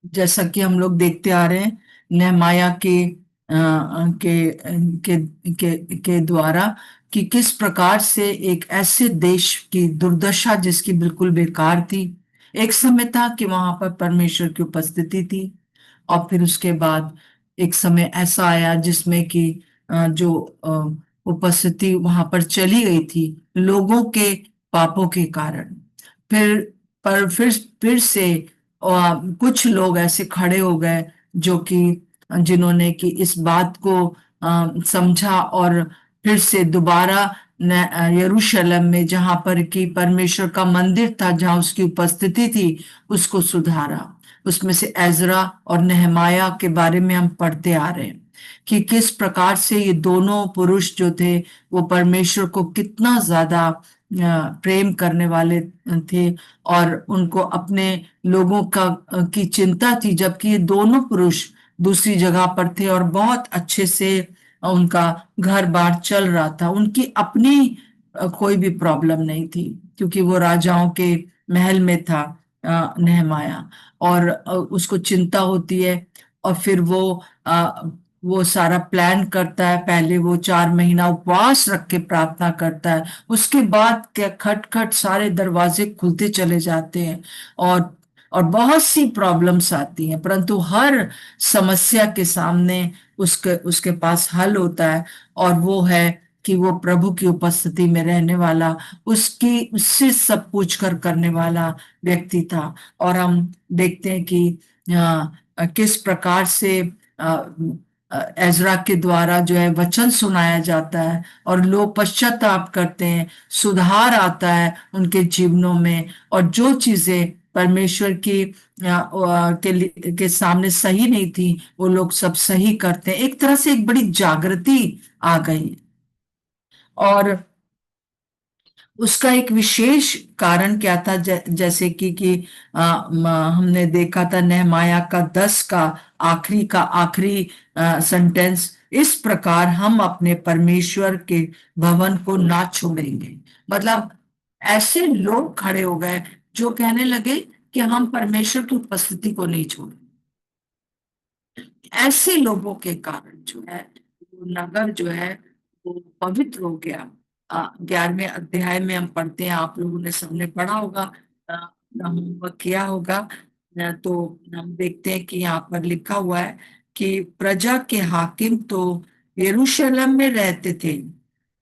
जैसा कि हम लोग देखते आ रहे हैं नेहमाया के द्वारा कि किस प्रकार से एक ऐसे देश की दुर्दशा जिसकी बिल्कुल बेकार थी। एक समय था कि वहां पर परमेश्वर की उपस्थिति थी, और फिर उसके बाद एक समय ऐसा आया जिसमें कि जो उपस्थिति वहां पर चली गई थी लोगों के पापों के कारण। फिर फिर से कुछ लोग ऐसे खड़े हो गए जो कि जिन्होंने कि इस बात को समझा, और फिर से दोबारा यरूशलेम में जहां पर कि परमेश्वर का मंदिर था, जहां उसकी उपस्थिति थी, उसको सुधारा। उसमें से एजरा और नेहमाया के बारे में हम पढ़ते आ रहे हैं कि किस प्रकार से ये दोनों पुरुष जो थे वो परमेश्वर को कितना ज्यादा प्रेम करने वाले थे, और उनको अपने लोगों की चिंता थी, जबकि ये दोनों पुरुष दूसरी जगह पर थे और बहुत अच्छे से उनका घर बार चल रहा था। उनकी अपनी कोई भी प्रॉब्लम नहीं थी, क्योंकि वो राजाओं के महल में था नेहमाया, और उसको चिंता होती है। और फिर वो सारा प्लान करता है। पहले वो 4 महीना उपवास रख के प्रार्थना करता है। उसके बाद क्या खट खट सारे दरवाजे खुलते चले जाते हैं, और बहुत सी प्रॉब्लम्स आती हैं, परंतु हर समस्या के सामने उसके उसके पास हल होता है। और वो है कि वो प्रभु की उपस्थिति में रहने वाला, उसकी उससे सब पूछ कर करने वाला व्यक्ति था। और हम देखते हैं कि किस प्रकार से एजरा के द्वारा जो है वचन सुनाया जाता है, और लोग पश्चाताप करते हैं, सुधार आता है उनके जीवनों में, और जो चीजें परमेश्वर की के सामने सही नहीं थी वो लोग सब सही करते हैं। एक तरह से एक बड़ी जागृति आ गई। और उसका एक विशेष कारण क्या था, जैसे कि हमने देखा था नेहमाया का 10 का आखिरी सेंटेंस, इस प्रकार हम अपने परमेश्वर के भवन को ना छोड़ेंगे। मतलब ऐसे लोग खड़े हो गए जो कहने लगे कि हम परमेश्वर की उपस्थिति को नहीं छोड़ेंगे। ऐसे लोगों के कारण जो है वो नगर जो है वो पवित्र हो गया। 11वें अध्याय में हम पढ़ते हैं, आप लोगों ने सबने पढ़ा होगा, होमवर्क किया होगा। तो हम देखते हैं कि यहाँ पर लिखा हुआ है कि प्रजा के हाकिम तो यरूशलेम में रहते थे,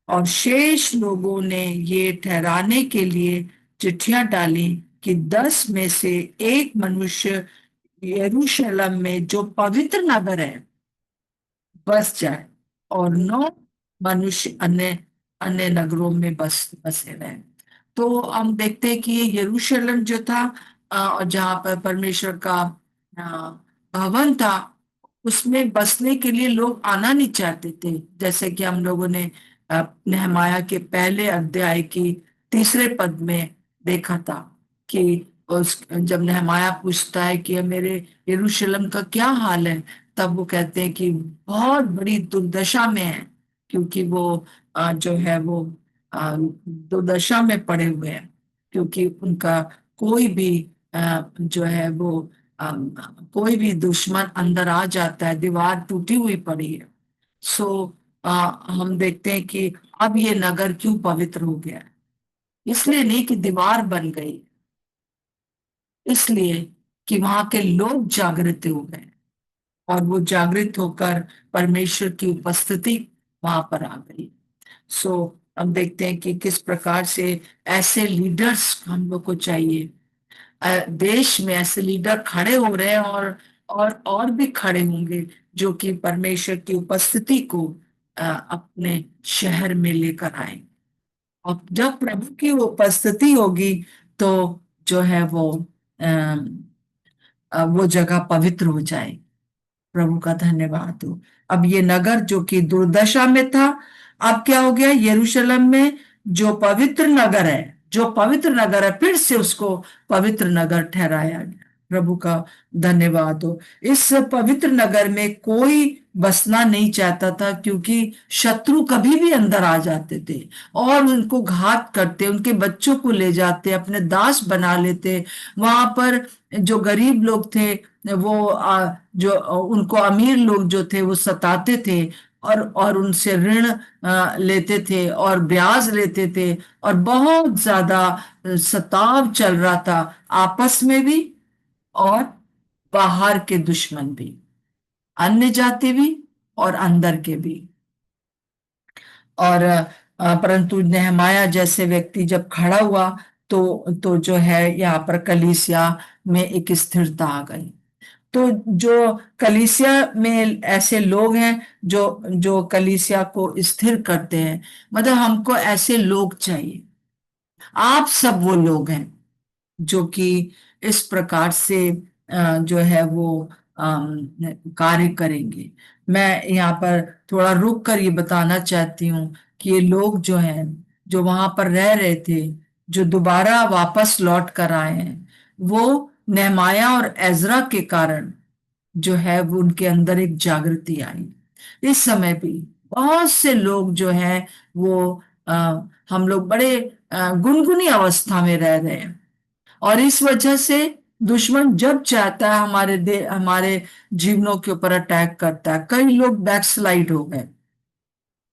और शेष लोगों ने ये ठहराने के लिए चिट्ठियां डाली कि 10 में से एक मनुष्य यरूशलेम में जो पवित्र नगर है बस जाए, और 9 मनुष्य अन्य अन्य नगरों में बसे रहे। तो हम देखते हैं कि ये यरूशलेम जो था, जहाँ पर परमेश्वर का भवन था, उसमें बसने के लिए लोग आना नहीं चाहते थे। जैसे कि हम लोगों ने नेहमाया के पहले अध्याय की तीसरे पद में देखा था कि जब नेहमाया पूछता है कि मेरे यरूशलेम का क्या हाल है, तब वो कहते हैं कि बहुत बड़ी दुर्दशा में है, क्योंकि वो जो है वो दुर्दशा में पड़े हुए हैं, क्योंकि उनका कोई भी जो है वो कोई भी दुश्मन अंदर आ जाता है, दीवार टूटी हुई पड़ी है। सो हम देखते हैं कि अब ये नगर क्यों पवित्र हो गया है। इसलिए नहीं कि दीवार बन गई, इसलिए कि वहां के लोग जागृत हो गए, और वो जागृत होकर परमेश्वर की उपस्थिति वहां पर आ गई। सो हम देखते हैं कि किस प्रकार से ऐसे लीडर्स हम लोग को चाहिए। देश में ऐसे लीडर खड़े हो रहे हैं, और भी खड़े होंगे जो कि परमेश्वर की उपस्थिति को अपने शहर में लेकर आए। और जब प्रभु की उपस्थिति होगी तो जो है वो जगह पवित्र हो जाए। प्रभु का धन्यवाद हो। अब ये नगर जो कि दुर्दशा में था, अब क्या हो गया, यरूशलेम में जो पवित्र नगर है, फिर से उसको पवित्र नगर ठहराया गया। प्रभु का धन्यवाद हो। इस पवित्र नगर में कोई बसना नहीं चाहता था, क्योंकि शत्रु कभी भी अंदर आ जाते थे और उनको घात करते, उनके बच्चों को ले जाते, अपने दास बना लेते। वहां पर जो गरीब लोग थे, वो जो उनको अमीर लोग जो थे वो सताते थे, और उनसे ऋण लेते थे और ब्याज लेते थे, और बहुत ज्यादा सताव चल रहा था, आपस में भी और बाहर के दुश्मन भी, अन्य जाति भी और अंदर के भी। और परंतु नेहमाया जैसे व्यक्ति जब खड़ा हुआ, तो जो है यहाँ पर कलीसिया में एक स्थिरता आ गई। तो जो कलीसिया में ऐसे लोग हैं जो जो कलीसिया को स्थिर करते हैं, मतलब हमको ऐसे लोग चाहिए। आप सब वो लोग हैं जो कि इस प्रकार से जो है वो कार्य करेंगे। मैं यहाँ पर थोड़ा रुक कर ये बताना चाहती हूँ कि ये लोग जो हैं, जो वहां पर रह रहे थे, जो दोबारा वापस लौट कर आए हैं, वो नेहमाया और एजरा के कारण जो है वो उनके अंदर एक जागृति आई। इस समय भी बहुत से लोग जो हैं वो हम लोग बड़े गुनगुनी अवस्था में रह रहे हैं, और इस वजह से दुश्मन जब चाहता है हमारे जीवनों के ऊपर अटैक करता है। कई लोग बैकस्लाइड हो गए,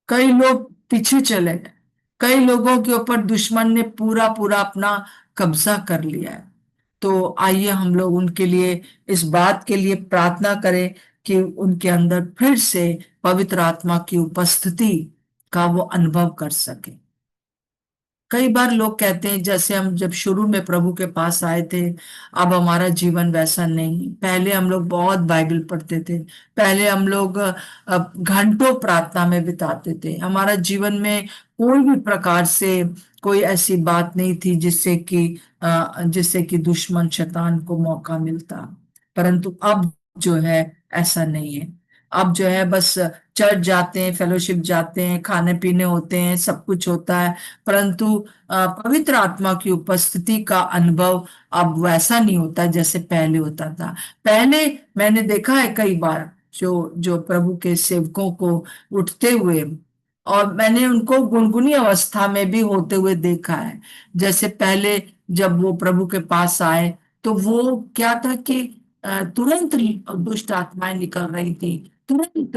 कई लोग पीछे चले गए, कई लोगों के ऊपर दुश्मन ने पूरा पूरा अपना कब्जा कर लिया है। तो आइए हम लोग उनके लिए, इस बात के लिए प्रार्थना करें कि उनके अंदर फिर से पवित्र आत्मा की उपस्थिति का वो अनुभव कर सके। कई बार लोग कहते हैं जैसे हम जब शुरू में प्रभु के पास आए थे, अब हमारा जीवन वैसा नहीं। पहले हम लोग बहुत बाइबल पढ़ते थे, पहले हम लोग घंटों प्रार्थना में बिताते थे, हमारा जीवन में कोई भी प्रकार से कोई ऐसी बात नहीं थी जिससे कि दुश्मन शैतान को मौका मिलता। परंतु अब जो है ऐसा नहीं है। अब जो है बस चर्च जाते हैं, फेलोशिप जाते हैं, खाने पीने होते हैं, सब कुछ होता है, परंतु पवित्र आत्मा की उपस्थिति का अनुभव अब वैसा नहीं होता जैसे पहले होता था। पहले मैंने देखा है कई बार जो जो प्रभु के सेवकों को उठते हुए, और मैंने उनको गुनगुनी अवस्था में भी होते हुए देखा है। जैसे पहले जब वो प्रभु के पास आए, तो वो क्या था कि तुरंत दुष्ट आत्माएं निकल रही थी, तुरंत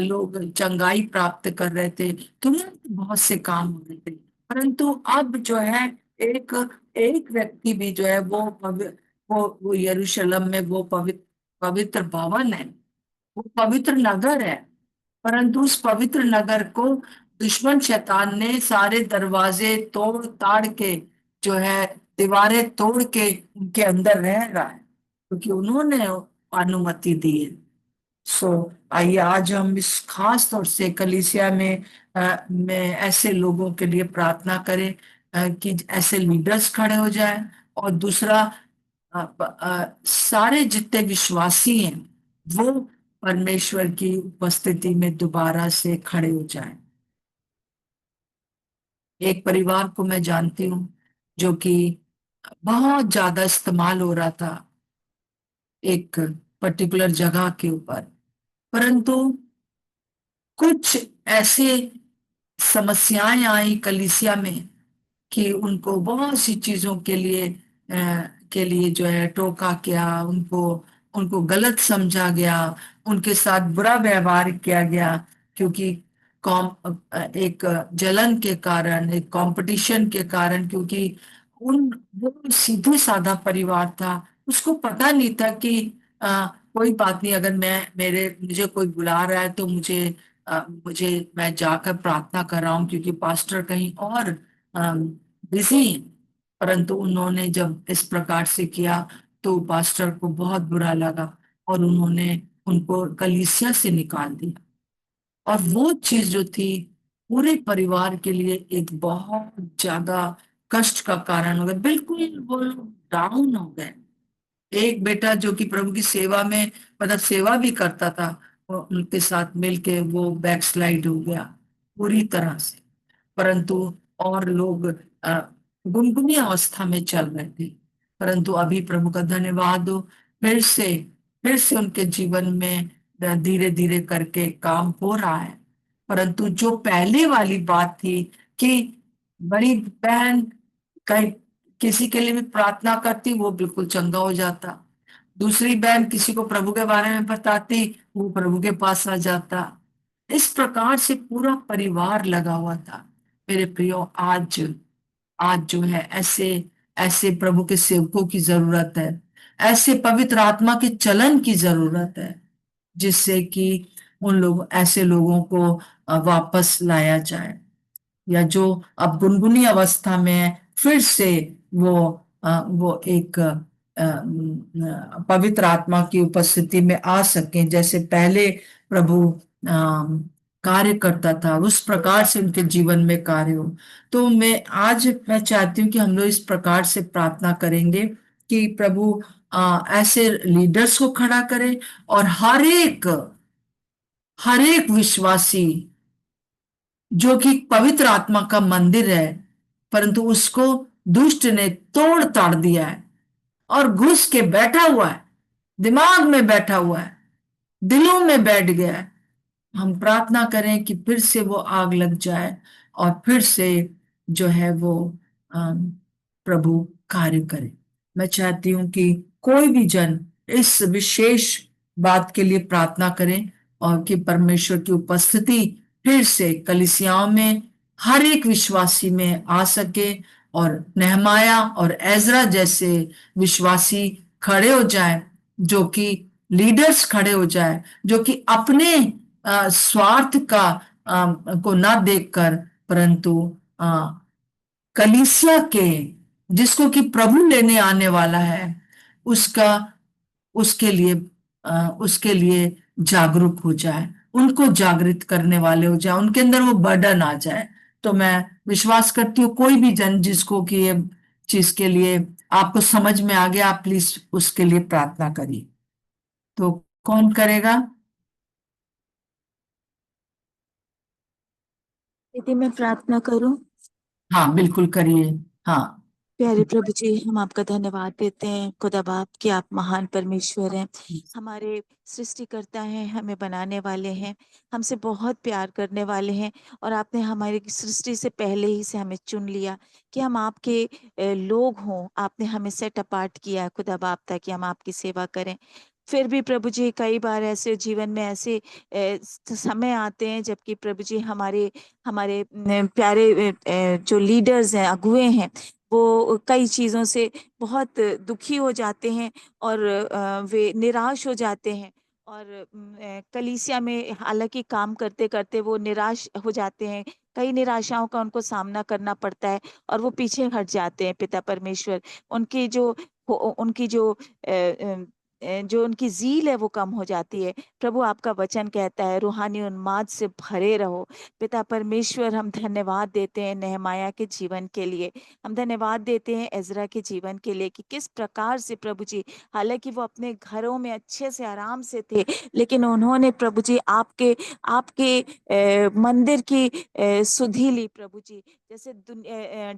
लोग चंगाई प्राप्त कर रहे थे, तुरंत बहुत से काम हो रहे थे। परंतु अब जो है एक एक व्यक्ति भी जो है वो यरूशलेम में वो पवित्र पवित्र भवन है, वो पवित्र नगर है, परंतु उस पवित्र नगर को दुश्मन शैतान ने सारे दरवाजे तोड़ ताड़ के जो है दीवारें तोड़ के उनके अंदर रह रहा है, क्योंकि उन्होंने अनुमति दी है। सो आइए आज हम इस खास तौर से कलीसिया में ऐसे लोगों के लिए प्रार्थना करें, कि ऐसे लीडर्स खड़े हो जाएं, और दूसरा सारे जितने विश्वासी हैं वो परमेश्वर की उपस्थिति में दोबारा से खड़े हो जाएं। एक परिवार को मैं जानती हूँ जो कि बहुत ज्यादा इस्तेमाल हो रहा था एक पर्टिकुलर जगह के ऊपर, परंतु कुछ ऐसे समस्याएं आई कलीसिया में कि उनको बहुत सी चीजों के लिए जो है टोका गया, उनको उनको गलत समझा गया, उनके साथ बुरा व्यवहार किया गया, क्योंकि एक जलन के कारण, एक कंपटीशन के कारण, क्योंकि उन वो सीधे साधा परिवार था, उसको पता नहीं था कि कोई बात नहीं, अगर मुझे कोई बुला रहा है तो मैं जाकर प्रार्थना कर रहा हूँ क्योंकि पास्टर कहीं और बिजी हैं। परंतु उन्होंने जब इस प्रकार से किया तो पास्टर को बहुत बुरा लगा, और उन्होंने उनको कलीसिया से निकाल दिया, और वो चीज जो थी पूरे परिवार के लिए एक बहुत ज्यादा कष्ट का कारण हो गया। बिल्कुल वो लोग डाउन हो गए। एक बेटा जो कि प्रभु की सेवा में, मतलब सेवा भी करता था, उनके साथ मिलके वो बैकस्लाइड हो गया पूरी तरह से। परंतु और लोग अ, गुनगुनी अवस्था में चल रहे थे। परंतु अभी प्रभु का धन्यवाद हो, फिर से उनके जीवन में धीरे धीरे करके काम हो रहा है। परंतु जो पहले वाली बात थी कि बड़ी बहन कहीं किसी के लिए भी प्रार्थना करती, वो बिल्कुल चंगा हो जाता। दूसरी बहन किसी को प्रभु के बारे में बताती, वो प्रभु के पास आ जाता। इस प्रकार से पूरा परिवार लगा हुआ था। मेरे प्रियो, आज आज जो है ऐसे ऐसे प्रभु के सेवकों की जरूरत है। ऐसे पवित्र आत्मा के चलन की जरूरत है, जिससे कि उन लोग ऐसे लोगों को वापस लाया जाए, या जो अब गुनगुनी अवस्था में है, फिर से वो वो एक पवित्र आत्मा की उपस्थिति में आ सकें, जैसे पहले प्रभु कार्य करता था, उस प्रकार से उनके जीवन में कार्य हो। तो मैं चाहती हूँ कि हम लोग इस प्रकार से प्रार्थना करेंगे कि प्रभु ऐसे लीडर्स को खड़ा करे, और हर एक विश्वासी जो कि पवित्र आत्मा का मंदिर है, परंतु उसको दुष्ट ने तोड़ ताड़ दिया है और घुस के बैठा हुआ है, दिमाग में बैठा हुआ है, दिलों में बैठ गया है। हम प्रार्थना करें कि फिर से वो आग लग जाए, और फिर से जो है वो प्रभु कार्य करे। मैं चाहती हूँ कि कोई भी जन इस विशेष बात के लिए प्रार्थना करें, और कि परमेश्वर की उपस्थिति फिर से कलीसियाओं में हर एक विश्वासी में आ सके, और नेहमाया और एजरा जैसे विश्वासी खड़े हो जाए, जो कि लीडर्स खड़े हो जाए, जो कि अपने स्वार्थ का को ना देखकर, परंतु कलीसिया के, जिसको कि प्रभु लेने आने वाला है, उसका उसके लिए उसके लिए जागरूक हो जाए, उनको जागृत करने वाले हो जाए, उनके अंदर वो बर्डन आ जाए। तो मैं विश्वास करती हूँ कोई भी जन जिसको कि ये चीज के लिए आपको समझ में आ गया, आप प्लीज उसके लिए प्रार्थना करिए। तो कौन करेगा? यदि मैं प्रार्थना करूं। हाँ, बिल्कुल करिए। हाँ। प्यारे प्रभु जी, हम आपका धन्यवाद देते हैं खुदा बाप कि आप महान परमेश्वर हैं, हमारे सृष्टिकर्ता हैं, हमें बनाने वाले हैं, हमसे बहुत प्यार करने वाले हैं। और आपने हमारी सृष्टि से पहले ही से हमें चुन लिया कि हम आपके लोग हों। आपने हमें सेट अपार्ट किया है खुदा बाप, ताकि हम आपकी सेवा करें। फिर भी प्रभु जी, कई बार ऐसे जीवन में ऐसे समय आते हैं जबकि प्रभु जी हमारे हमारे प्यारे जो लीडर्स हैं, अगुए हैं, वो कई चीज़ों से बहुत दुखी हो जाते हैं, और वे निराश हो जाते हैं। और कलीसिया में हालांकि काम करते करते वो निराश हो जाते हैं। कई निराशाओं का उनको सामना करना पड़ता है, और वो पीछे हट जाते हैं पिता परमेश्वर। उनकी जो उनकी जो उनकी ज़ील है वो कम हो जाती है। प्रभु, आपका वचन कहता है रूहानी उन्माद से भरे रहो। पिता परमेश्वर, हम धन्यवाद देते हैं नेहमाया के जीवन के लिए। हम धन्यवाद देते हैं एजरा के जीवन के लिए कि किस प्रकार से प्रभु जी, हालांकि वो अपने घरों में अच्छे से आराम से थे, लेकिन उन्होंने प्रभु जी आपके आपके मंदिर की सुधि ली प्रभु जी। जैसे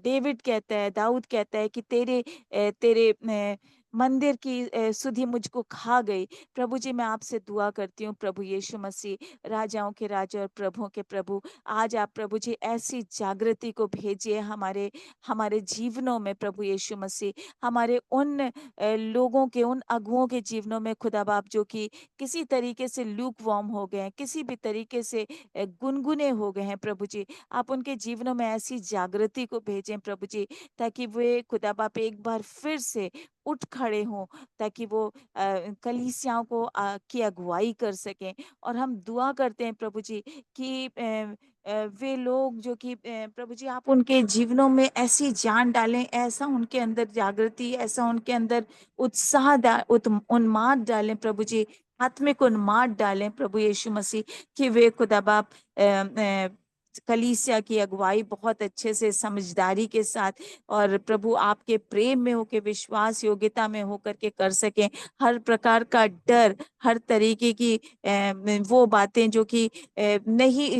डेविड कहता है, दाऊद कहता है कि तेरे मंदिर की सुधि मुझको खा गई। प्रभु जी, मैं आपसे दुआ करती हूँ प्रभु यीशु मसीह, राजाओं के राजा और प्रभुओं के प्रभु, आज आप प्रभु जी ऐसी जागृति को भेजिए हमारे हमारे जीवनों में प्रभु यीशु मसीह। हमारे उन लोगों के, उन अगुओं के जीवनों में खुदा बाप, जो कि किसी तरीके से लूक वार्म हो गए हैं, किसी भी तरीके से गुनगुने हो गए हैं प्रभु जी, आप उनके जीवनों में ऐसी जागृति को भेजें प्रभु जी, ताकि वे खुदा बाप एक बार फिर से उठ खड़े हों, ताकि वो कलीसियाओं को की अगुवाई कर सकें। और हम दुआ करते हैं प्रभु जी कि वे लोग जो कि प्रभु जी, आप उनके जीवनों में ऐसी जान डालें, ऐसा उनके अंदर जागृति, ऐसा उनके अंदर उन्माद डालें प्रभु जी, आत्मिक उन्माद डालें प्रभु यीशु मसीह, कि वे खुदा बाप कलीसिया की अगुवाई बहुत अच्छे से समझदारी के साथ और प्रभु आपके प्रेम में होके, विश्वास योग्यता में होकर के कर सकें। हर प्रकार का डर, हर तरीके की वो बातें जो कि नहीं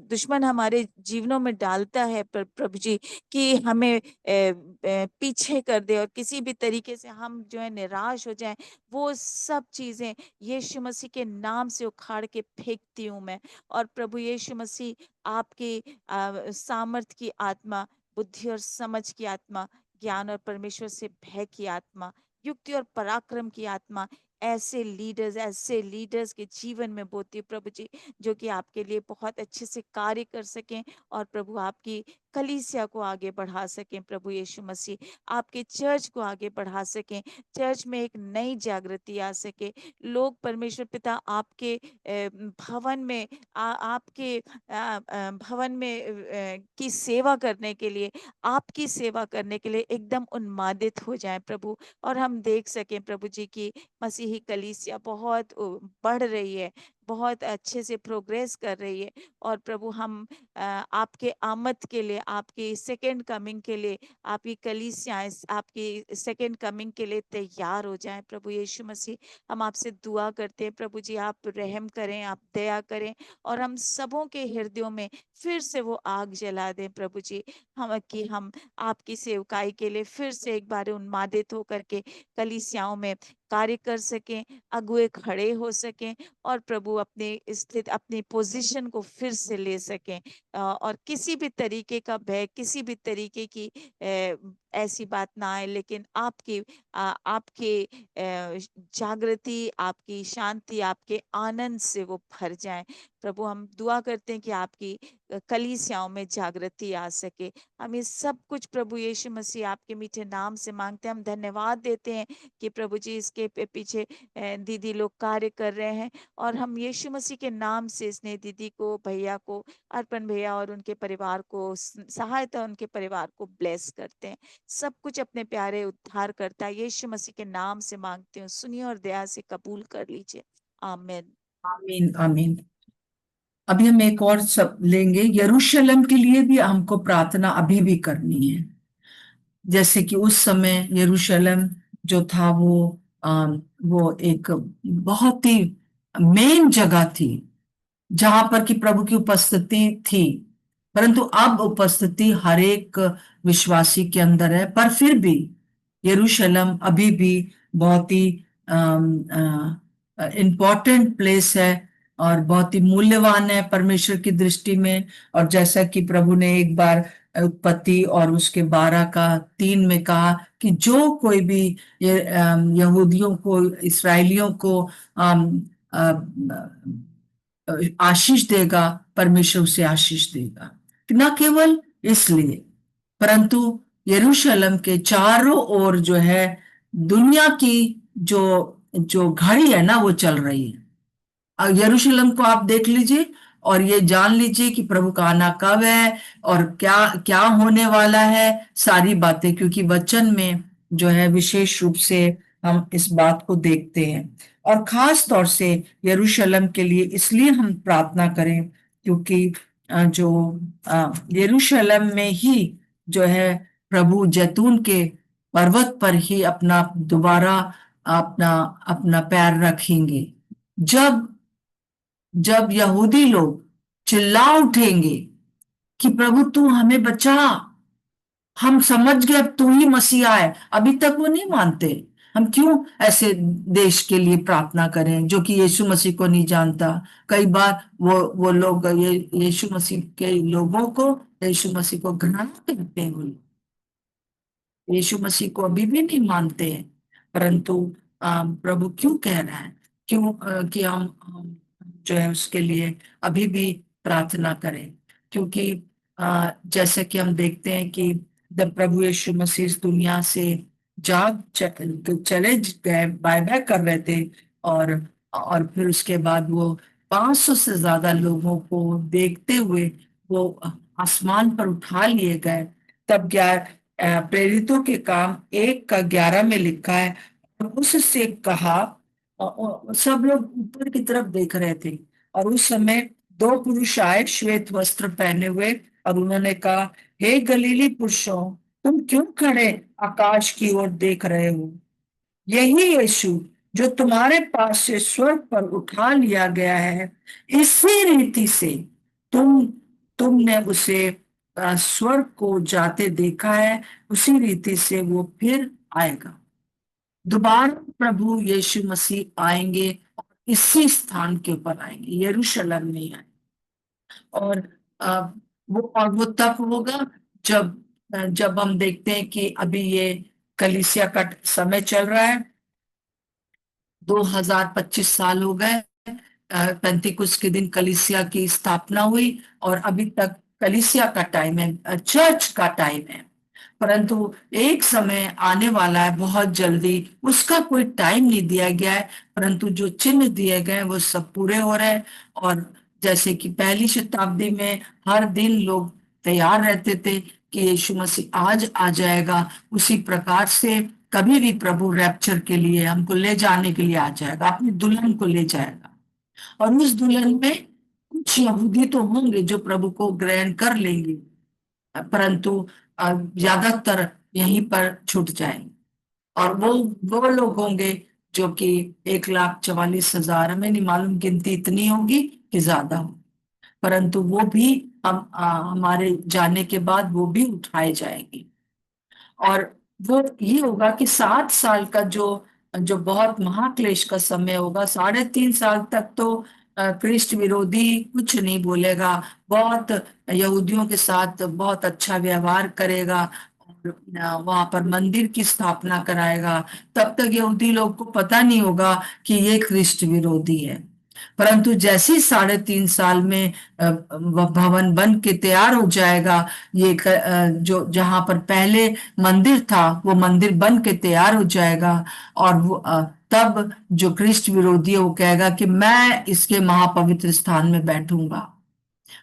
दुश्मन हमारे जीवनों में डालता है प्रभु जी, कि हमें पीछे कर दे और किसी भी तरीके से हम जो है निराश हो जाएं, वो सब चीजें यीशु मसीह के नाम से उखाड़ के फेंकती हूँ मैं। और प्रभु यीशु मसीह आपकी सामर्थ की आत्मा, बुद्धि और समझ की आत्मा, ज्ञान और परमेश्वर से भय की आत्मा, युक्ति और पराक्रम की आत्मा ऐसे लीडर्स के जीवन में बोती है प्रभु जी, जो कि आपके लिए बहुत अच्छे से कार्य कर सकें और प्रभु आपकी कलीसिया को आगे बढ़ा सकें। प्रभु यीशु मसीह आपके चर्च को आगे बढ़ा सकें, चर्च में एक नई जागृति आ सके, लोग परमेश्वर पिता आपके भवन में आपके भवन में की सेवा करने के लिए, आपकी सेवा करने के लिए एकदम उन्मादित हो जाएं प्रभु। और हम देख सकें प्रभु जी की मसीही कलीसिया बहुत बढ़ रही है, बहुत अच्छे से प्रोग्रेस कर रही है। और प्रभु हम आपके आमद के लिए, आपकी सेकेंड कमिंग के लिए, आपकी कलीसियाएं आपकी सेकेंड कमिंग के लिए तैयार हो जाएं प्रभु यीशु मसीह। हम आपसे दुआ करते हैं प्रभु जी, आप रहम करें, आप दया करें और हम सबों के हृदयों में फिर से वो आग जला दें प्रभु जी, हम आपकी सेवकाई के लिए फिर से एक बार उन्मादित होकर के कलीसियाओं में कार्य कर सकें, अगुए खड़े हो सकें और प्रभु अपने स्थित अपनी पोजीशन को फिर से ले सकें। और किसी भी तरीके का भय, किसी भी तरीके की ऐसी बात ना आए, लेकिन आपके जागृति, आपकी शांति, आपके आनंद से वो भर जाएं। प्रभु हम दुआ करते हैं कि आपकी कलीसियाओं में जागृति आ सके। हम ये सब कुछ प्रभु यीशु मसीह आपके मीठे नाम से मांगते हैं। हम धन्यवाद देते हैं कि प्रभु जी इसके पीछे दीदी लोग कार्य कर रहे हैं और हम यीशु मसीह के नाम से स्नेह दीदी को, भैया को, अर्पण भैया और उनके परिवार को, सहायता उनके परिवार को ब्लेस करते हैं। सब कुछ अपने प्यारे उद्धार करता है यीशु मसीह के नाम से मांगते हो, सुनिए और दया से कबूल कर लीजिए। आमीन। आमीन आमीन। अभी हम एक और सब लेंगे, यरूशलेम के लिए भी हमको प्रार्थना अभी भी करनी है। जैसे कि उस समय यरूशलेम जो था वो एक बहुत ही मेन जगह थी जहां पर कि प्रभु की उपस्थिति थी, परंतु अब उपस्थिति हर एक विश्वासी के अंदर है। पर फिर भी यरूशलेम अभी भी बहुत ही इम्पोर्टेंट प्लेस है और बहुत ही मूल्यवान है परमेश्वर की दृष्टि में। और जैसा कि प्रभु ने एक बार उत्पत्ति और उसके 12 का 3 में कहा कि जो कोई भी यहूदियों को, इसराइलियों को आशीष देगा, परमेश्वर उसे आशीष देगा। न केवल इसलिए, परंतु यरूशलेम के चारों ओर जो है दुनिया की जो जो घड़ी है ना, वो चल रही है। यरूशलेम को आप देख लीजिए और ये जान लीजिए कि प्रभु का आना कब है और क्या क्या होने वाला है, सारी बातें, क्योंकि वचन में जो है विशेष रूप से हम इस बात को देखते हैं। और खास तौर से यरूशलेम के लिए इसलिए हम प्रार्थना करें क्योंकि यरूशलेम में ही जो है प्रभु जैतून के पर्वत पर ही अपना दोबारा अपना अपना पैर रखेंगे। जब जब यहूदी लोग चिल्ला उठेंगे कि प्रभु तू हमें बचा, हम समझ गए अब तू ही मसीहा है, अभी तक वो नहीं मानते। हम क्यों ऐसे देश के लिए प्रार्थना करें जो कि यीशु मसीह को नहीं जानता। कई बार वो लोग ये यीशु मसीह के लोगों को, यीशु मसीह को घृणा करते हैं। वो यीशु मसीह को अभी भी नहीं मानते हैं, परंतु प्रभु क्यों कह रहा है, क्यों कि हम जो है उसके लिए अभी भी प्रार्थना करें। क्योंकि जैसे कि हम देखते हैं कि जब प्रभु यीशु मसीह इस दुनिया से चले गए, बाय बाय कर रहे थे, और और फिर उसके बाद वो 500 से ज्यादा लोगों को देखते हुए वो आसमान पर उठा लिए गए। तब प्रेरितों के काम 1 का 11 में लिखा है, और उससे कहा, सब लोग ऊपर की तरफ देख रहे थे और उस समय दो पुरुष आए श्वेत वस्त्र पहने हुए और उन्होंने कहा, हे गलीली पुरुषों, तुम क्यों खड़े आकाश की ओर देख रहे हो? यही यीशु जो तुम्हारे पास से स्वर्ग पर उठा लिया गया है, इसी रीति से तुम तुमने उसे स्वर्ग को जाते देखा है, उसी रीति से वो फिर आएगा। दोबारा प्रभु यीशु मसीह आएंगे और इसी स्थान के ऊपर आएंगे, यरूशलेम में आएंगे। और अ, वो तब होगा जब जब हम देखते हैं कि अभी ये कलीसिया का समय चल रहा है। 2025 साल हो गए पेंतिकुस्त के दिन कलीसिया की स्थापना हुई, और अभी तक कलीसिया का टाइम है, चर्च का टाइम है। परंतु एक समय आने वाला है बहुत जल्दी, उसका कोई टाइम नहीं दिया गया है, परंतु जो चिन्ह दिए गए हैं वो सब पूरे हो रहे हैं। और जैसे कि पहली शताब्दी में हर दिन लोग तैयार रहते थे कि यीशु मसीह आज आ जाएगा, उसी प्रकार से कभी भी प्रभु रैप्चर के लिए हमको ले जाने के लिए आ जाएगा, अपनी दुल्हन को ले जाएगा। और उस दुल्हन में कुछ यहूदी तो होंगे जो प्रभु को ग्रहण कर लेंगे, परंतु ज्यादातर यहीं पर छूट जाएंगे। और वो लोग होंगे जो कि 1,44,000, हमें नहीं मालूम गिनती इतनी होगी कि ज्यादा हो, परंतु वो भी हमारे जाने के बाद वो भी उठाए जाएंगे। और वो ये होगा कि 7 साल का जो जो बहुत महाक्लेश का समय होगा, 3.5 साल तक तो क्रिस्ट विरोधी कुछ नहीं बोलेगा, बहुत यहूदियों के साथ बहुत अच्छा व्यवहार करेगा, और वहां पर मंदिर की स्थापना कराएगा। तब तक यहूदी लोग को पता नहीं होगा कि ये क्रिस्ट विरोधी है। परंतु जैसे ही 3.5 साल में वह भवन बन के तैयार हो जाएगा, जो जहां पर पहले मंदिर था वो मंदिर बन के तैयार हो जाएगा, और तब जो क्रिस्ट विरोधी है वो कहेगा कि मैं इसके महापवित्र स्थान में बैठूंगा,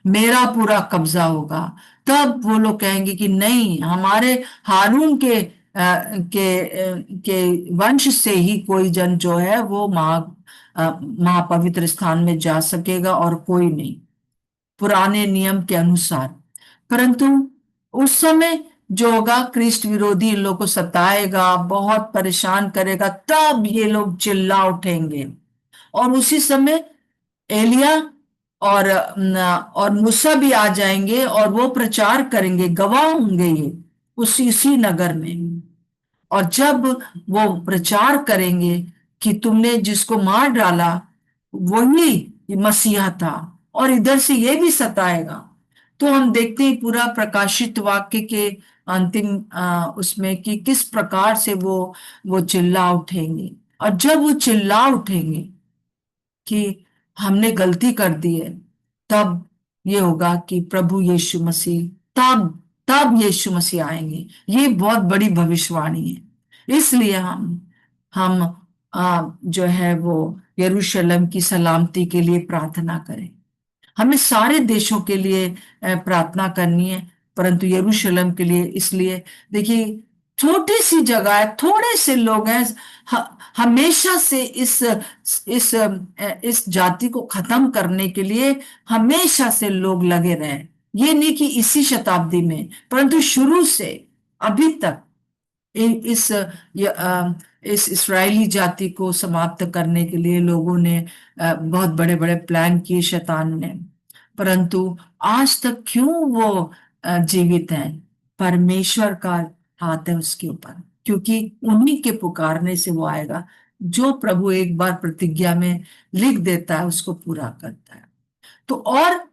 मेरा पूरा कब्जा होगा। तब वो लोग कहेंगे कि नहीं, हमारे हारून के वंश से ही कोई जन जो है वो महापवित्र स्थान में जा सकेगा और कोई नहीं, पुराने नियम के अनुसार। परंतु उस समय जो होगा, क्रिस्ट विरोधी इन लोग को सताएगा, बहुत परेशान करेगा, तब ये लोग चिल्ला उठेंगे। और उसी समय एलिया और मूसा भी आ जाएंगे और वो प्रचार करेंगे, गवाह होंगे ये उसी नगर में। और जब वो प्रचार करेंगे कि तुमने जिसको मार डाला वही मसीहा था, और इधर से ये भी सताएगा, तो हम देखते हैं पूरा प्रकाशित वाक्य के अंतिम उसमें कि किस प्रकार से वो चिल्ला उठेंगे। और जब वो चिल्ला उठेंगे कि हमने गलती कर दी है, तब ये होगा कि प्रभु यीशु मसीह, तब तब यीशु मसीह आएंगे। ये बहुत बड़ी भविष्यवाणी है। इसलिए हम जो है वो यरूशलेम की सलामती के लिए प्रार्थना करें। हमें सारे देशों के लिए प्रार्थना करनी है, परंतु यरूशलेम के लिए इसलिए, देखिए, छोटी सी जगह है, थोड़े से लोग हैं, हमेशा से इस जाति को खत्म करने के लिए हमेशा से लोग लगे रहे। ये नहीं कि इसी शताब्दी में, परंतु शुरू से अभी तक इन इस इस्राएली जाति को समाप्त करने के लिए लोगों ने बहुत बड़े बड़े प्लान किए शैतान ने। परंतु आज तक क्यों वो जीवित हैं? परमेश्वर का हाथ है उसके ऊपर, क्योंकि उन्हीं के पुकारने से वो आएगा। जो प्रभु एक बार प्रतिज्ञा में लिख देता है उसको पूरा करता है। तो और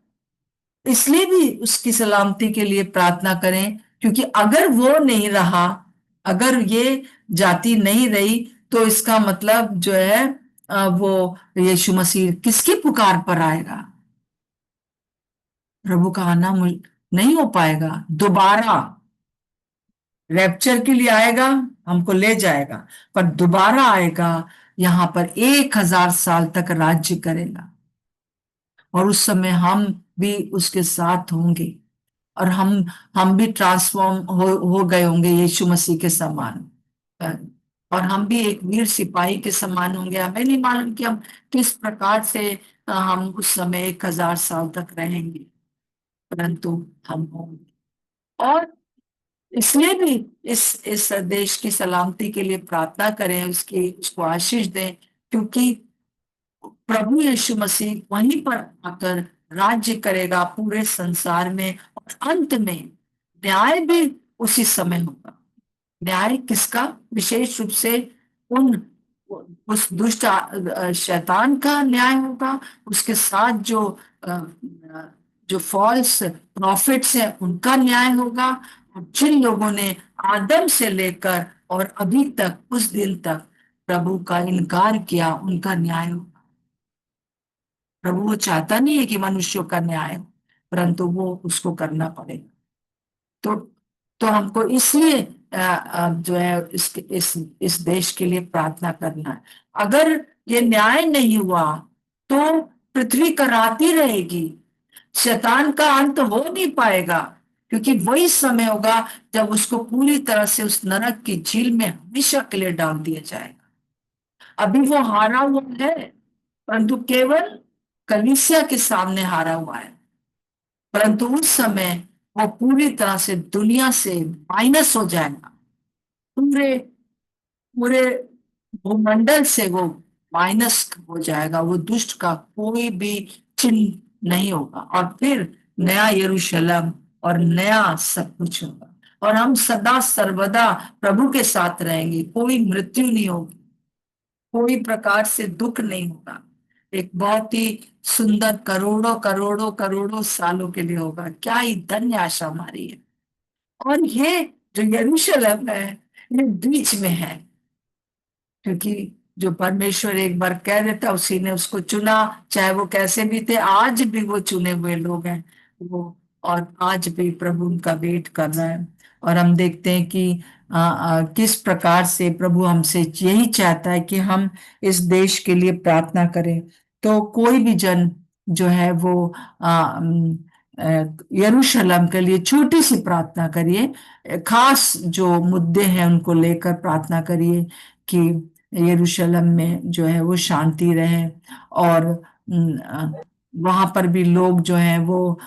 इसलिए भी उसकी सलामती के लिए प्रार्थना करें, क्योंकि अगर वो नहीं रहा, अगर ये जाति नहीं रही, तो इसका मतलब जो है वो यीशु मसीह किसकी पुकार पर आएगा? प्रभु का आना नहीं हो पाएगा। दोबारा रैप्चर के लिए आएगा, हमको ले जाएगा, पर दोबारा आएगा, यहाँ पर 1,000 साल तक राज्य करेगा, और उस समय हम भी उसके साथ होंगे, और हम भी ट्रांसफॉर्म हो गए होंगे यीशु मसीह के समान। अ, और हम भी एक वीर सिपाही के समान होंगे। हमें नहीं मालूम कि हम किस प्रकार से हम उस समय 1000 साल तक रहेंगे, परंतु हम होंगे। और इसलिए भी इस देश की सलामती के लिए प्रार्थना करें, उसको आशीष दें, क्योंकि प्रभु यीशु मसीह वहीं पर आकर राज्य करेगा पूरे संसार में, और अंत में न्याय भी उसी समय होगा। न्याय किसका? विशेष रूप से उन उस दुष्ट शैतान का न्याय होगा। उसके साथ जो फॉल्स प्रॉफिट्स हैं उनका न्याय होगा। और जिन लोगों ने आदम से लेकर और अभी तक उस दिन तक प्रभु का इनकार किया, उनका न्याय होगा। प्रभु वो चाहता नहीं है कि मनुष्यों का न्याय हो, परंतु वो उसको करना पड़ेगा। तो तो हमको इसलिए जो है इस देश के लिए प्रार्थना करना है। अगर ये न्याय नहीं हुआ तो पृथ्वी कराती रहेगी, शैतान का अंत हो नहीं पाएगा, क्योंकि वही समय होगा जब उसको पूरी तरह से उस नरक की झील में हमेशा के लिए डाल दिया जाएगा। अभी वो हारा हुआ है, परंतु केवल कलीसिया के सामने हारा हुआ है, परंतु उस समय वो पूरी तरह से दुनिया से माइनस हो जाएगा। पूरे पूरे भूमंडल से वो माइनस हो जाएगा। वो दुष्ट का कोई भी चिन्ह नहीं होगा, और फिर नया यरूशलेम और नया सब कुछ होगा, और हम सदा सर्वदा प्रभु के साथ रहेंगे। कोई मृत्यु नहीं होगी, कोई प्रकार से दुख नहीं होगा। एक बहुत ही सुंदर करोड़ों करोड़ों करोड़ों सालों के लिए होगा। क्या ही धन्य आशा हमारी है। और ये जो यरूशलेम है, ये बीच में है, क्योंकि जो परमेश्वर एक बार कह देता उसी ने उसको चुना, चाहे वो कैसे भी थे। आज भी वो चुने हुए लोग हैं वो, और आज भी प्रभु उनका वेट कर रहा है। और हम देखते हैं कि किस प्रकार से प्रभु हमसे यही चाहता है कि हम इस देश के लिए प्रार्थना करें। तो कोई भी जन जो है वो यरूशलेम के लिए छोटी सी प्रार्थना करिए। खास जो मुद्दे हैं उनको लेकर प्रार्थना करिए कि यरूशलेम में जो है वो शांति रहे, और वहां पर भी लोग जो हैं वो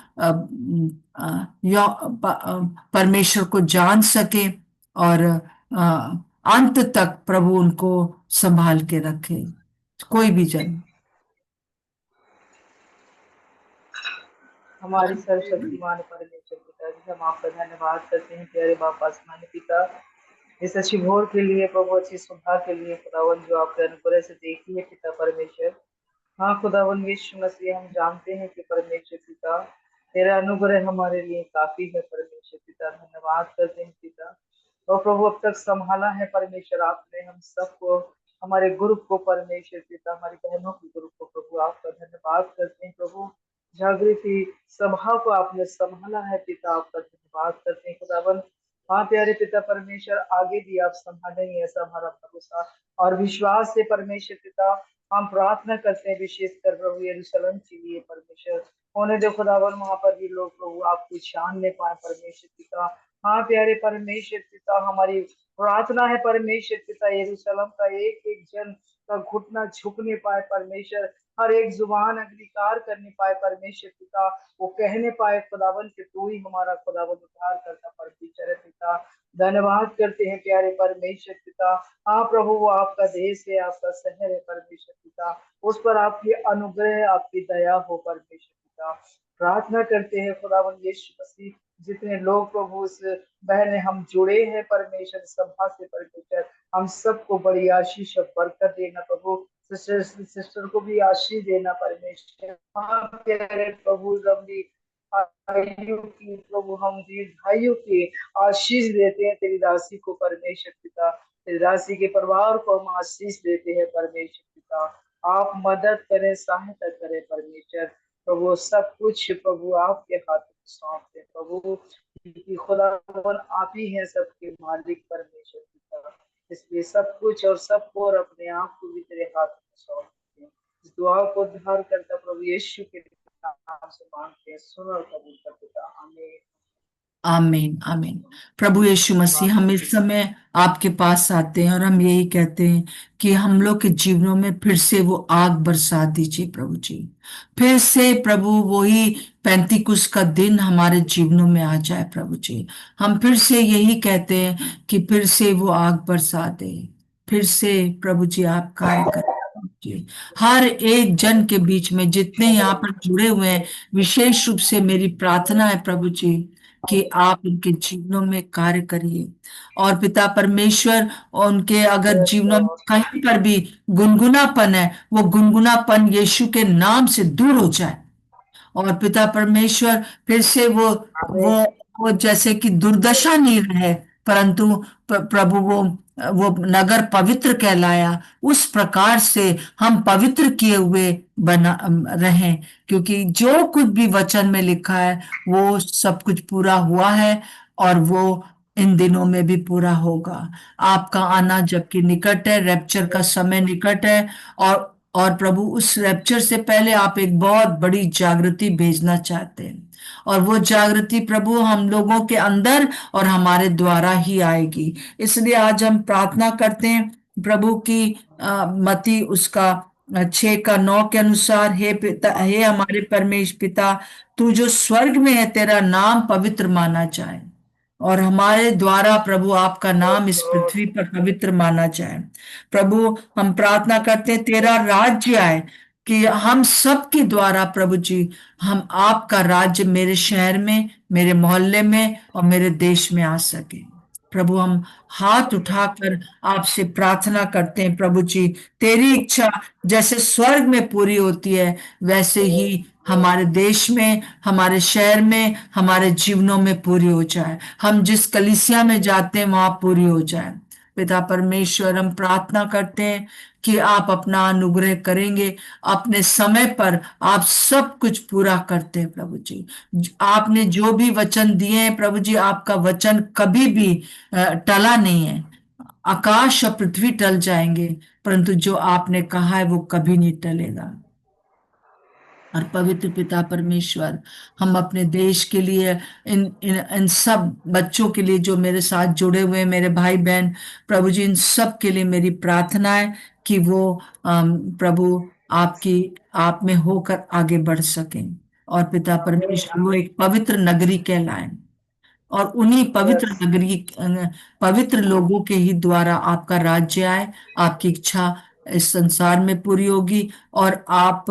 परमेश्वर को जान सके, और अंत तक प्रभु उनको संभाल के रखे, कोई भी जन। हमारी सर्वशक्तिमान परमेश्वर पिता जी, हम आपका धन्यवाद करते हैं प्यारे बाप आसमानी पिता, इस अच्छी भोर के लिए, प्रभु अच्छी सुबह के लिए खुदावन जो आपके अनुग्रह से देखी है पिता परमेश्वर। हाँ खुदावन यीशु मसीह, हम जानते हैं कि परमेश्वर पिता तेरा अनुग्रह हमारे लिए काफी है परमेश्वर पिता। धन्यवाद करते हैं पिता। और प्रभु अब तक संभाला है परमेश्वर आपने हम सबको, हमारे ग्रुप को परमेश्वर पिता, हमारी बहनों के ग्रुप को प्रभु आपका धन्यवाद करते हैं प्रभु। जागृति सभा को आपने संभाला है पिता, आपका धन्यवाद करते हैं खुदावन। हाँ प्यारे पिता परमेश्वर, आगे भी आप संभालेंगे ऐसा हमारा भरोसा और विश्वास है परमेश्वर पिता। हम प्रार्थना करते हैं विशेषकर प्रभु यरूशलेम के लिए परमेश्वर, होने दो खुदावन वहां पर भी लोग प्रभु आपको जानने पाए परमेश्वर पिता। हाँ प्यारे परमेश्वर पिता, हमारी प्रार्थना है परमेश्वर पिता, यरूशलेम का एक एक जन का घुटना झुकने पाए परमेश्वर, हर एक जुबान अंगीकार करने पाए परमेश्वर पिता, वो कहने पाए खुदावन के तू ही हमारा खुदावन उद्धार करता परमेश्वर है पिता। धन्यवाद करते हैं प्यारे परमेश्वर पिता। हाँ प्रभु, वो आपका देश है, आपका शहर है परमेश्वर पिता, उस पर आपकी अनुग्रह आपकी दया हो परमेश्वर पिता। प्रार्थना करते हैं खुदावन यीशु मसीह, जितने लोग प्रभु इस बहने हम जुड़े हैं परमेश्वर सभा से परमेश्वर, हम सबको बड़ी आशीष और बरकत देना प्रभु। सिस्टर को भी आशीष देना परमेश्वर। हाँ प्यारे प्रभु, लंबी आयु की प्रभु, हम दीर्घायु की आशीष देते हैं तेरी दासी को परमेश्वर पिता, तेरी दासी के परिवार को हम आशीष देते हैं परमेश्वर पिता। आप मदद करें, सहायता करें परमेश्वर प्रभु। सब कुछ प्रभु आपके हाथ में सौंपते प्रभु, कि खुदावन आप ही हैं सबके मालिक परमेश्वर पिता। इसलिए सब कुछ और सबको और अपने आप को भी तेरे हाथ में सौंपते हैं। इस दुआ को उद्धार करता प्रभु यीशु के नाम से मांगते हैं, सुनो और कबूल कर पिता, आमीन। आमीन आमीन। प्रभु यीशु मसीह, हम इस समय आपके पास आते हैं और हम यही कहते हैं कि हम लोग के जीवनों में फिर से वो आग बरसा दीजिए प्रभु जी। फिर से प्रभु वही पैंतीकुस का दिन हमारे जीवनों में आ जाए प्रभु जी। हम फिर से यही कहते हैं कि फिर से वो आग बरसा दे। फिर से प्रभु जी आप कार्य करें प्रभु जी। हर एक जन के बीच में जितने यहाँ पर जुड़े हुए हैं, विशेष रूप से मेरी प्रार्थना है प्रभु जी कि आप उनके जीवनों में कार्य करिए। और पिता परमेश्वर, उनके अगर यस जीवनों में लॉर्ड। कहीं पर भी गुनगुनापन है, वो गुनगुनापन यीशु के नाम से दूर हो जाए। और पिता परमेश्वर फिर से वो आमीन। वो जैसे कि दुर्दशा नहीं रहे, परंतु प्रभु वो नगर पवित्र कहलाया, उस प्रकार से हम पवित्र किए हुए बना रहें। क्योंकि जो कुछ भी वचन में लिखा है वो सब कुछ पूरा हुआ है, और वो इन दिनों में भी पूरा होगा। आपका आना जबकि निकट है, रैप्चर का समय निकट है। और प्रभु उस रैप्चर से पहले आप एक बहुत बड़ी जागृति भेजना चाहते हैं। और वो जागृति प्रभु हम लोगों के अंदर और हमारे द्वारा ही आएगी। इसलिए आज हम प्रार्थना करते हैं प्रभु की मती उसका 6:9 के अनुसार, हे पिता, हे हमारे परमेश पिता, तू जो स्वर्ग में है, तेरा नाम पवित्र माना जाए। और हमारे द्वारा प्रभु आपका नाम यस इस लॉर्ड। पृथ्वी पर पवित्र माना जाए। प्रभु हम प्रार्थना करते हैं तेरा राज्य आए, कि हम सब के द्वारा प्रभु जी, हम आपका राज्य मेरे शहर में, मेरे मोहल्ले में और मेरे देश में आ सके। प्रभु हम हाथ उठाकर आपसे प्रार्थना करते हैं प्रभु जी, तेरी इच्छा जैसे स्वर्ग में पूरी होती है, वैसे ही हमारे देश में, हमारे शहर में, हमारे जीवनों में पूरी हो जाए। हम जिस कलीसिया में जाते हैं वहां पूरी हो जाए। पिता परमेश्वर, हम प्रार्थना करते हैं कि आप अपना अनुग्रह करेंगे। अपने समय पर आप सब कुछ पूरा करते हैं प्रभु जी। आपने जो भी वचन दिए हैं प्रभु जी, आपका वचन कभी भी टला नहीं है। आकाश और पृथ्वी टल जाएंगे, परंतु जो आपने कहा है वो कभी नहीं टलेगा। और पवित्र पिता परमेश्वर, हम अपने देश के लिए, इन इन इन सब बच्चों के लिए जो मेरे साथ जुड़े हुए हैं, मेरे भाई बहन, प्रभु जी इन सब के लिए मेरी प्रार्थना है कि वो प्रभु आपकी आप में होकर आगे बढ़ सकें। और पिता आमीन। परमेश्वर वो एक पवित्र नगरी कहलाएं, और उन्हीं पवित्र यस। नगरी, पवित्र लोगों के ही द्वारा आपका राज्य आए, आपकी इच्छा इस संसार में पूरी होगी। और आप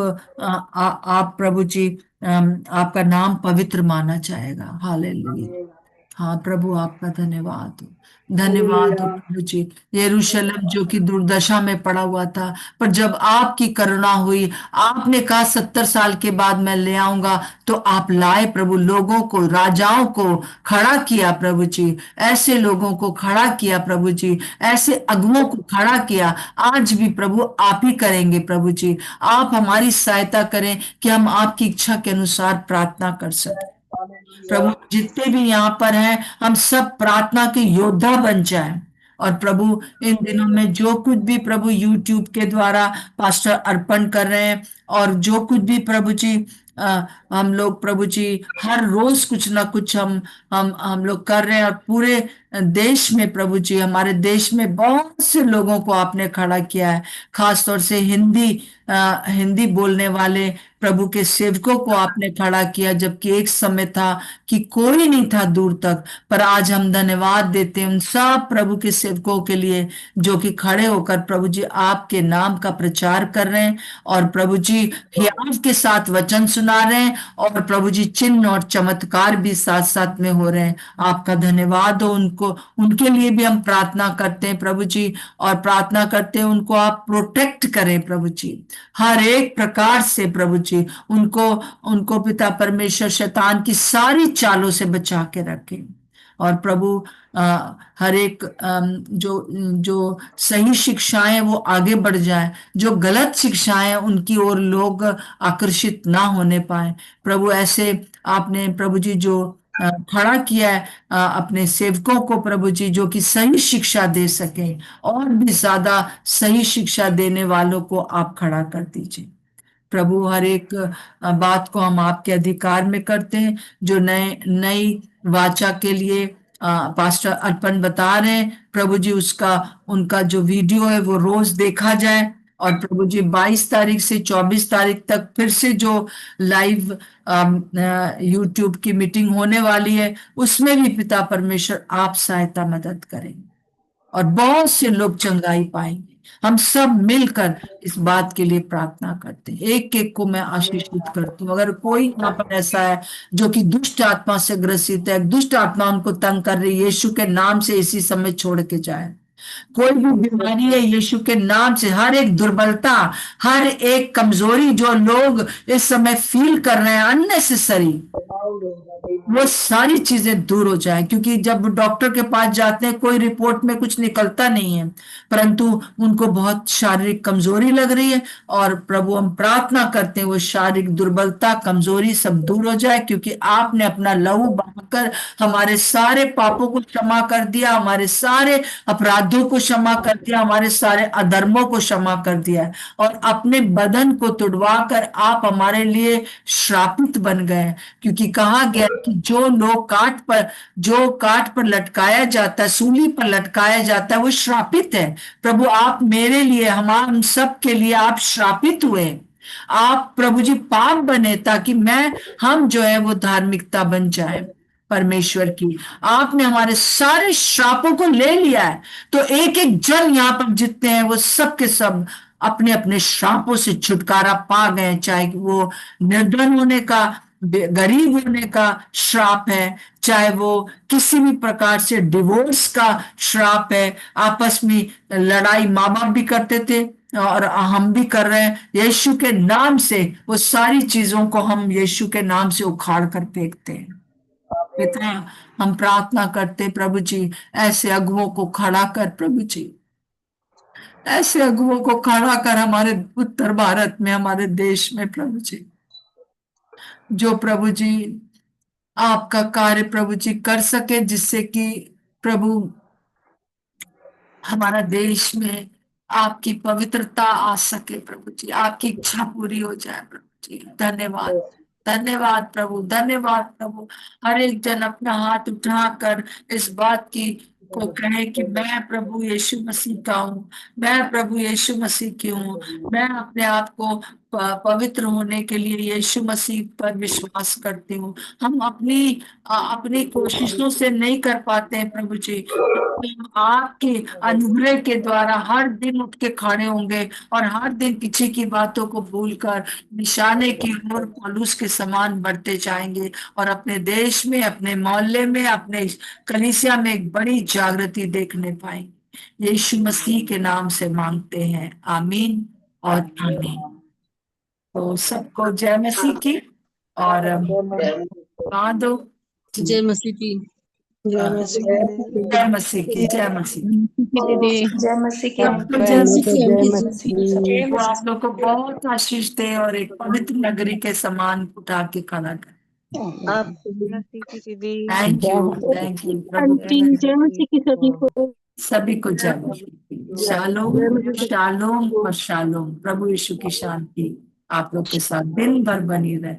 प्रभु जी, आपका नाम पवित्र माना जाएगा। हालेलुया। आमीन। हाँ प्रभु, आपका धन्यवाद हो। धन्यवाद हालेलुया। हो प्रभु जी। यरूशलेम जो कि दुर्दशा में पड़ा हुआ था, पर जब आपकी करुणा हुई, आपने कहा 70 साल के बाद मैं ले आऊंगा, तो आप लाए प्रभु। लोगों को, राजाओं को खड़ा किया प्रभु जी, ऐसे लोगों को खड़ा किया प्रभु जी, ऐसे अगुओं को खड़ा किया। आज भी प्रभु आप ही करेंगे प्रभु जी। आप हमारी सहायता करें कि हम आपकी इच्छा के अनुसार प्रार्थना कर सकें। हालेलुया। प्रभु जितने भी यहाँ पर हैं, हम सब प्रार्थना के योद्धा बन जाएं। और प्रभु इन दिनों आमीन। में जो कुछ भी प्रभु यूट्यूब के द्वारा पास्टर अर्पण कर रहे हैं, और जो कुछ भी प्रभु जी हम लोग प्रभु जी हर रोज कुछ ना कुछ हम लोग कर रहे हैं। और पूरे देश में प्रभु जी, हमारे देश में बहुत से लोगों को आपने खड़ा किया है। खास तौर से हिंदी बोलने वाले प्रभु के सेवकों को आपने खड़ा किया, जबकि एक समय था कि कोई नहीं था दूर तक। पर आज हम धन्यवाद देते हैं उन सब प्रभु के सेवकों के लिए, जो कि खड़े होकर प्रभु जी आपके नाम का प्रचार कर रहे हैं, और प्रभु जी हियाव के साथ वचन सुना रहे हैं, और प्रभु जी चिन्ह और चमत्कार भी साथ साथ में हो रहे हैं। आपका धन्यवाद हो उनको, उनके लिए भी हम प्रार्थना करते हैं प्रभु जी। और प्रार्थना करते हैं उनको आप प्रोटेक्ट करें प्रभु जी, हर एक प्रकार से प्रभु जी। उनको उनको पिता परमेश्वर शैतान की सारी चालों से बचा के रखें। और प्रभु हर एक जो जो सही शिक्षाएं हैं, वो आगे बढ़ जाए। जो गलत शिक्षाएं हैं, उनकी ओर लोग आकर्षित ना होने पाए प्रभु। ऐसे आपने प्रभु जी जो खड़ा किया है अपने सेवकों को प्रभु जी, जो कि सही शिक्षा दे सके, और भी ज्यादा सही शिक्षा देने वालों को आप खड़ा कर दीजिए। प्रभु हर एक बात को हम आपके अधिकार में करते हैं। जो नए नई वाचा के लिए पास्टर अर्पण बता रहे हैं, प्रभु जी उसका उनका जो वीडियो है वो रोज देखा जाए। और प्रभु जी 22 तारीख से 24 तारीख तक फिर से जो लाइव यूट्यूब की मीटिंग होने वाली है, उसमें भी पिता परमेश्वर आप सहायता मदद करेंगे और बहुत से लोग चंगाई पाएंगे। हम सब मिलकर इस बात के लिए प्रार्थना करते हैं। एक एक को मैं आशीषित करती हूँ। अगर कोई यहाँ पर ऐसा है जो कि दुष्ट आत्मा से ग्रसित है, दुष्ट आत्मा उनको तंग कर रही है, यीशु के नाम से इसी समय छोड़ के जाए। कोई भी बीमारी है, यीशु के नाम से हर एक दुर्बलता, हर एक कमजोरी जो लोग इस समय फील कर रहे हैं अननेसेसरी, वो सारी चीजें दूर हो जाए। क्योंकि जब डॉक्टर के पास जाते हैं कोई रिपोर्ट में कुछ निकलता नहीं है, परंतु उनको बहुत शारीरिक कमजोरी लग रही है। और प्रभु हम प्रार्थना करते हैं वो शारीरिक दुर्बलता कमजोरी सब दूर हो जाए, क्योंकि आपने अपना लहू बहाकर हमारे सारे पापों को क्षमा कर दिया, हमारे सारे अपराधों को क्षमा कर दिया, हमारे सारे अधर्मों को क्षमा कर दिया है। और अपने बदन को तुड़वा कर आप हमारे लिए श्रापित बन गए। क्योंकि कहा गया कि जो काठ पर लटकाया जाता है, सूली पर लटकाया जाता है, वो श्रापित है। प्रभु आप मेरे लिए, हम सब के लिए आप श्रापित हुए। आप प्रभु जी पाप बने ताकि हम जो है वो धार्मिकता बन जाए परमेश्वर की। आपने हमारे सारे श्रापों को ले लिया है। तो एक एक जन यहाँ पर जितने हैं वो सब के सब अपने अपने श्रापों से छुटकारा पा गए। चाहे वो निर्धन होने का, गरीब होने का श्राप है, चाहे वो किसी भी प्रकार से डिवोर्स का श्राप है। आपस में लड़ाई माँ बाप भी करते थे और हम भी कर रहे हैं। यीशु के नाम से वो सारी चीजों को हम यीशु के नाम से उखाड़ कर फेंकते हैं। पिता हम प्रार्थना करते प्रभु जी, ऐसे अगुओं को खड़ा कर प्रभु जी, ऐसे अगुओं को खड़ा कर हमारे उत्तर भारत में, हमारे देश में प्रभु जी, जो प्रभु जी आपका कार्य प्रभु जी कर सके, जिससे कि प्रभु हमारा देश में आपकी पवित्रता आ सके प्रभु जी, आपकी इच्छा पूरी हो जाए प्रभु जी। धन्यवाद, धन्यवाद प्रभु, धन्यवाद प्रभु। हर एक जन अपना हाथ उठाकर इस बात की को कहे कि मैं प्रभु यीशु मसीह का हूँ, मैं प्रभु यीशु मसीह की हूँ। मैं अपने आप को पवित्र होने के लिए यीशु मसीह पर विश्वास करती हूँ। हम अपनी कोशिशों से नहीं कर पाते हैं प्रभु जी, आपके अनुग्रह के द्वारा हर दिन उठ के खड़े होंगे और हर दिन पीछे की बातों को भूलकर निशाने की ओर पौलुस के समान बढ़ते जाएंगे और अपने देश में, अपने मोहल्ले में, अपने कलीसिया में एक बड़ी जागृति देखने पाएंगे। यीशु मसीह के नाम से मांगते हैं, आमीन और आमीन। तो सबको जय मसीह की और दो जय मसीह की। जय मसीह की, जय मसीह की। जय मसीह की सबको जय मसीह की। वो आप लोग को बहुत आशीष दे और एक पवित्र नगरी के समान उठा के खड़ा कर। आप थैंक यू, थैंक यू प्रभु। जय मसीह की सभी को। सभी को जय मसीह। शालोम, शालोम और शालोम। प्रभु यीशु की शांति आप लोग के साथ दिन भर बनी रहे।